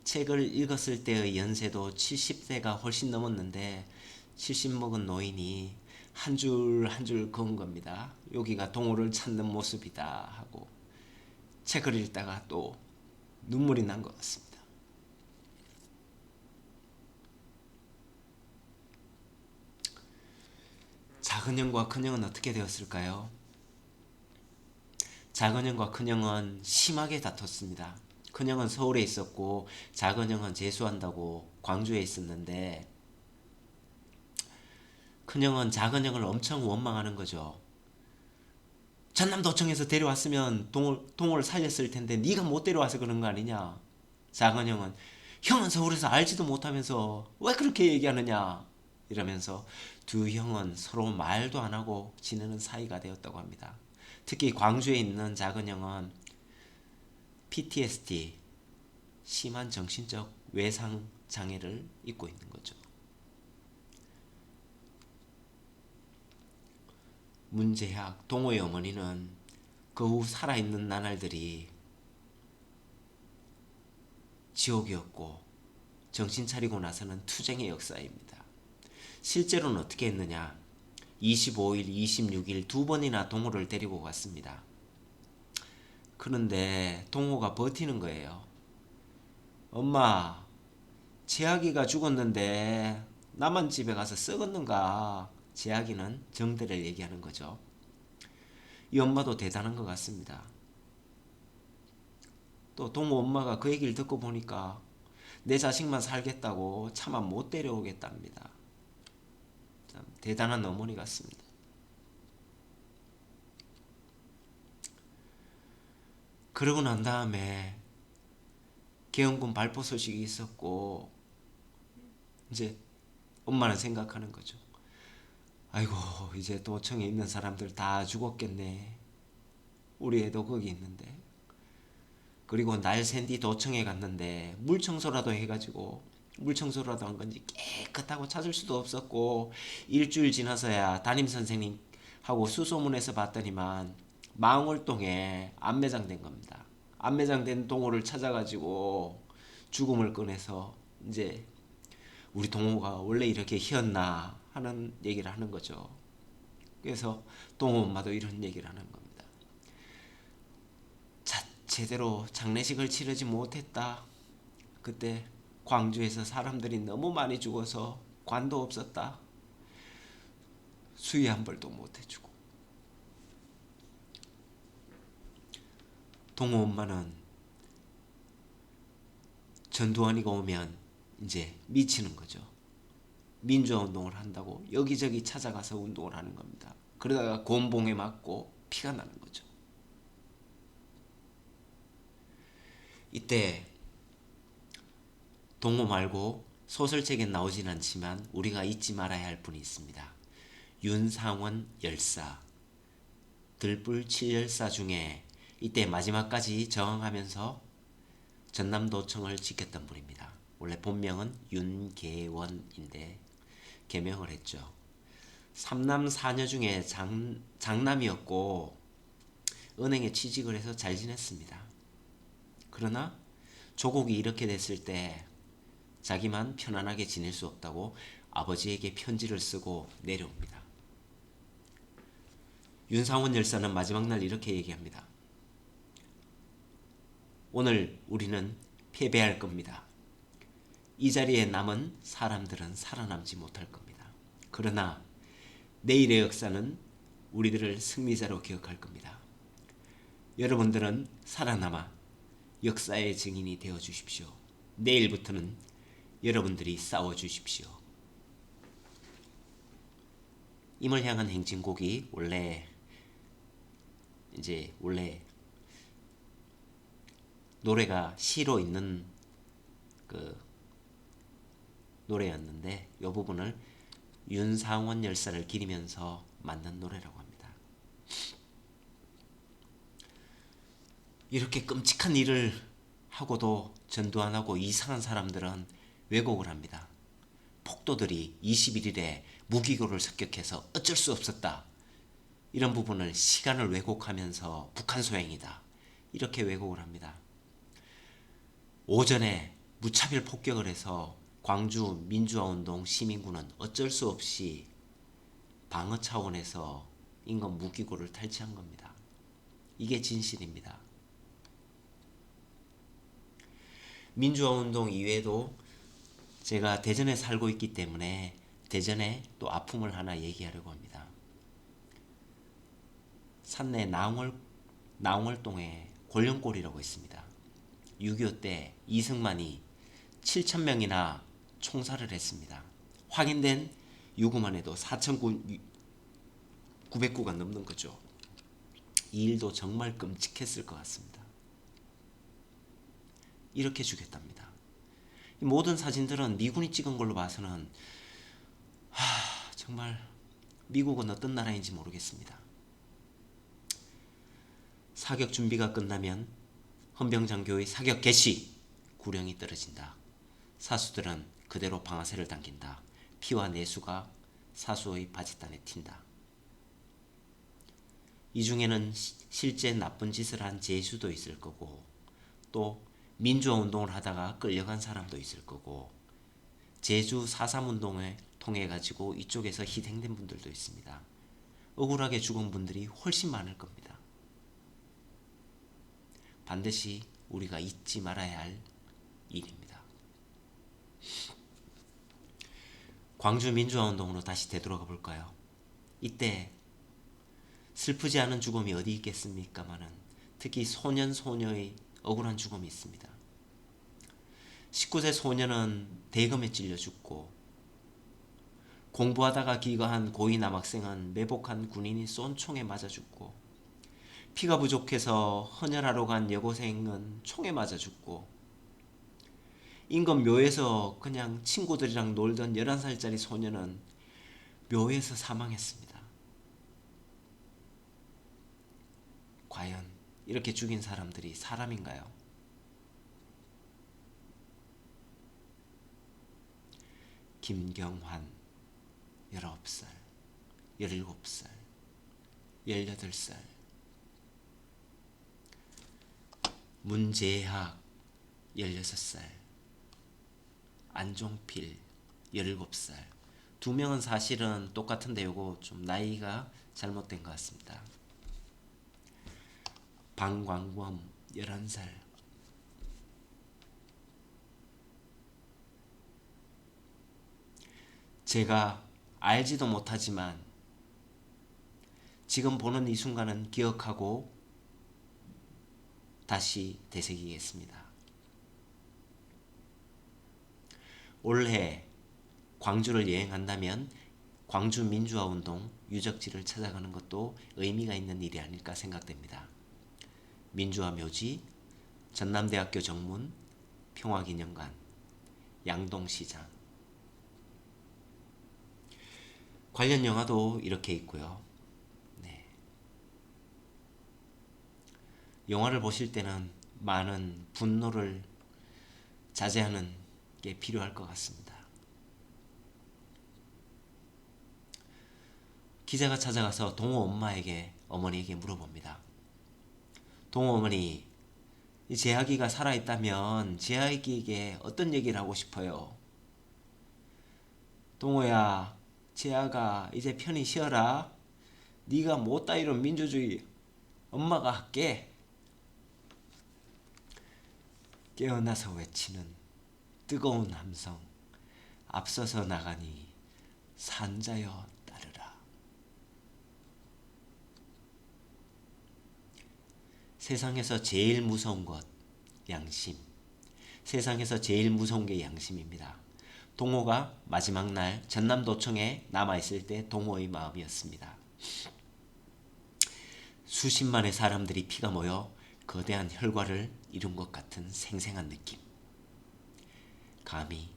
책을 읽었을 때의 연세도 70세가 훨씬 넘었는데 70 먹은 노인이 한 줄 한 줄 그은 겁니다. 여기가 동호를 찾는 모습이다 하고 책을 읽다가 또 눈물이 난 것 같습니다. 작은 형과 큰 형은 어떻게 되었을까요? 작은 형과 큰 형은 심하게 다퉜습니다. 큰 형은 서울에 있었고 작은 형은 재수한다고 광주에 있었는데 큰 형은 작은 형을 엄청 원망하는 거죠. 전남도청에서 데려왔으면 동호를 살렸을 텐데 네가 못 데려와서 그런 거 아니냐. 작은 형은 형은 서울에서 알지도 못하면서 왜 그렇게 얘기하느냐 이러면서 두 형은 서로 말도 안 하고 지내는 사이가 되었다고 합니다. 특히 광주에 있는 작은 형은 PTSD 심한 정신적 외상 장애를 입고 있는 거죠. 문재학 동호의 어머니는 그 후 살아있는 나날들이 지옥이었고 정신 차리고 나서는 투쟁의 역사입니다. 실제로는 어떻게 했느냐. 25일, 26일 두 번이나 동호를 데리고 갔습니다. 그런데 동호가 버티는 거예요. 엄마, 재학이가 죽었는데 나만 집에 가서 썩었는가. 재학이는 정대를 얘기하는 거죠. 이 엄마도 대단한 것 같습니다. 또 동호 엄마가 그 얘기를 듣고 보니까 내 자식만 살겠다고 차마 못 데려오겠답니다. 참 대단한 어머니 같습니다. 그러고 난 다음에 계엄군 발포 소식이 있었고 이제 엄마는 생각하는 거죠. 아이고, 이제 도청에 있는 사람들 다 죽었겠네. 우리 애도 거기 있는데. 그리고 날 샌 뒤 도청에 갔는데 물 청소라도 해가지고, 물 청소라도 한 건지 깨끗하고 찾을 수도 없었고, 일주일 지나서야 담임 선생님하고 수소문해서 봤더니만 망월동에 안매장된 겁니다. 안매장된 동호를 찾아가지고 죽음을 꺼내서 이제 우리 동호가 원래 이렇게 희었나 하는 얘기를 하는 거죠. 그래서 동호 엄마도 이런 얘기를 하는 겁니다. 제대로 장례식을 치르지 못했다. 그때 광주에서 사람들이 너무 많이 죽어서 관도 없었다. 수위 한 벌도 못 해주고. 동호 엄마는 전두환이가 오면 이제 미치는 거죠. 민주화 운동을 한다고 여기저기 찾아가서 운동을 하는 겁니다. 그러다가 곤봉에 맞고 피가 나는 거죠. 이때 동호 말고 소설책엔 나오진 않지만 우리가 잊지 말아야 할 분이 있습니다. 윤상원 열사, 들불 7열사 중에 이때 마지막까지 저항하면서 전남도청을 지켰던 분입니다. 원래 본명은 윤계원인데 개명을 했죠. 삼남 사녀 중에 장남이었고 은행에 취직을 해서 잘 지냈습니다. 그러나 조국이 이렇게 됐을 때 자기만 편안하게 지낼 수 없다고 아버지에게 편지를 쓰고 내려옵니다. 윤상원 열사는 마지막 날 이렇게 얘기합니다. 오늘 우리는 패배할 겁니다. 이 자리에 남은 사람들은 살아남지 못할 겁니다. 그러나 내일의 역사는 우리들을 승리자로 기억할 겁니다. 여러분들은 살아남아 역사의 증인이 되어 주십시오. 내일부터는 여러분들이 싸워 주십시오. 임을 향한 행진곡이 원래 노래가 시로 있는 그 노래였는데 이 부분을 윤상원 열사를 기리면서 만든 노래라고 합니다. 이렇게 끔찍한 일을 하고도 전두환하고 이상한 사람들은 왜곡을 합니다. 폭도들이 21일에 무기고를 습격해서 어쩔 수 없었다. 이런 부분을 시간을 왜곡하면서 북한 소행이다. 이렇게 왜곡을 합니다. 오전에 무차별 폭격을 해서 광주 민주화운동 시민군은 어쩔 수 없이 방어 차원에서 인근 무기고를 탈취한 겁니다. 이게 진실입니다. 민주화운동 이외에도 제가 대전에 살고 있기 때문에 대전에 또 아픔을 하나 얘기하려고 합니다. 산내 나홍월동에 골령골이라고 있습니다. 6.25 때 이승만이 7,000명이나 총살을 했습니다. 확인된 유구만 해도 4,900구가 넘는 거죠. 이 일도 정말 끔찍했을 것 같습니다. 이렇게 죽였답니다. 이 모든 사진들은 미군이 찍은 걸로 봐서는 정말 미국은 어떤 나라인지 모르겠습니다. 사격 준비가 끝나면 헌병장교의 사격 개시, 구령이 떨어진다. 사수들은 그대로 방아쇠를 당긴다. 피와 내수가 사수의 바짓단에 튄다. 이 중에는 실제 나쁜 짓을 한 제주도 있을 거고 또 민주화 운동을 하다가 끌려간 사람도 있을 거고 제주 4.3 운동을 통해 가지고 이쪽에서 희생된 분들도 있습니다. 억울하게 죽은 분들이 훨씬 많을 겁니다. 반드시 우리가 잊지 말아야 할 일입니다. 광주 민주화운동으로 다시 되돌아가 볼까요? 이때 슬프지 않은 죽음이 어디 있겠습니까마는 특히 소년 소녀의 억울한 죽음이 있습니다. 19세 소년은 대검에 찔려 죽고 공부하다가 귀가한 고2 남학생은 매복한 군인이 쏜 총에 맞아 죽고 피가 부족해서 헌혈하러 간 여고생은 총에 맞아 죽고 인근 묘에서 그냥 친구들이랑 놀던 11살짜리 소녀는 묘에서 사망했습니다. 과연 이렇게 죽인 사람들이 사람인가요? 김경환 19살, 17살, 18살, 문재학 16살, 안종필 17살. 두 명은 사실은 똑같은데 요거 좀 나이가 잘못된 것 같습니다. 방광범 11살. 제가 알지도 못하지만 지금 보는 이 순간은 기억하고 다시 되새기겠습니다. 올해 광주를 여행한다면 광주 민주화운동 유적지를 찾아가는 것도 의미가 있는 일이 아닐까 생각됩니다. 민주화 묘지, 전남대학교 정문, 평화기념관, 양동시장. 관련 영화도 이렇게 있고요. 네. 영화를 보실 때는 많은 분노를 자제하는 게 필요할 것 같습니다. 기자가 찾아가서 동호 어머니에게 물어봅니다. 동호 어머니, 이 재학이가 살아있다면 재학이에게 어떤 얘기를 하고 싶어요? 동호야, 재학아 이제 편히 쉬어라. 네가 못다 이룬 민주주의 엄마가 할게. 깨어나서 외치는 뜨거운 함성. 앞서서 나가니 산자여 따르라. 세상에서 제일 무서운 것, 양심. 세상에서 제일 무서운 게 양심입니다. 동호가 마지막 날 전남도청에 남아있을 때 동호의 마음이었습니다. 수십만의 사람들이 피가 모여 거대한 혈과를 이룬 것 같은 생생한 느낌. 감히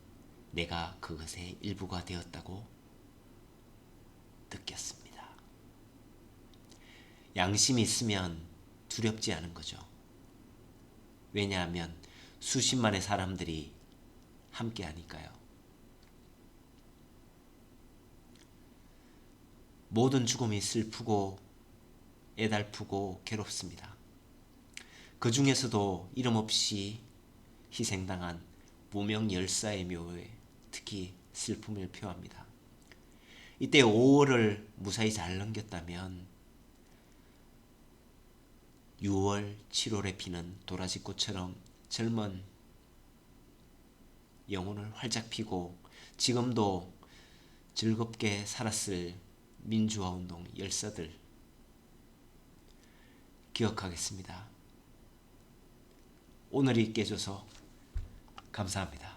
내가 그것의 일부가 되었다고 느꼈습니다. 양심이 있으면 두렵지 않은 거죠. 왜냐하면 수십만의 사람들이 함께 하니까요. 모든 죽음이 슬프고 애달프고 괴롭습니다. 그 중에서도 이름 없이 희생당한 무명 열사의 묘에 특히 슬픔을 표합니다. 이때 5월을 무사히 잘 넘겼다면 6월, 7월에 피는 도라지꽃처럼 젊은 영혼을 활짝 피고 지금도 즐겁게 살았을 민주화운동 열사들 기억하겠습니다. 오늘이 있게 해줘서 감사합니다.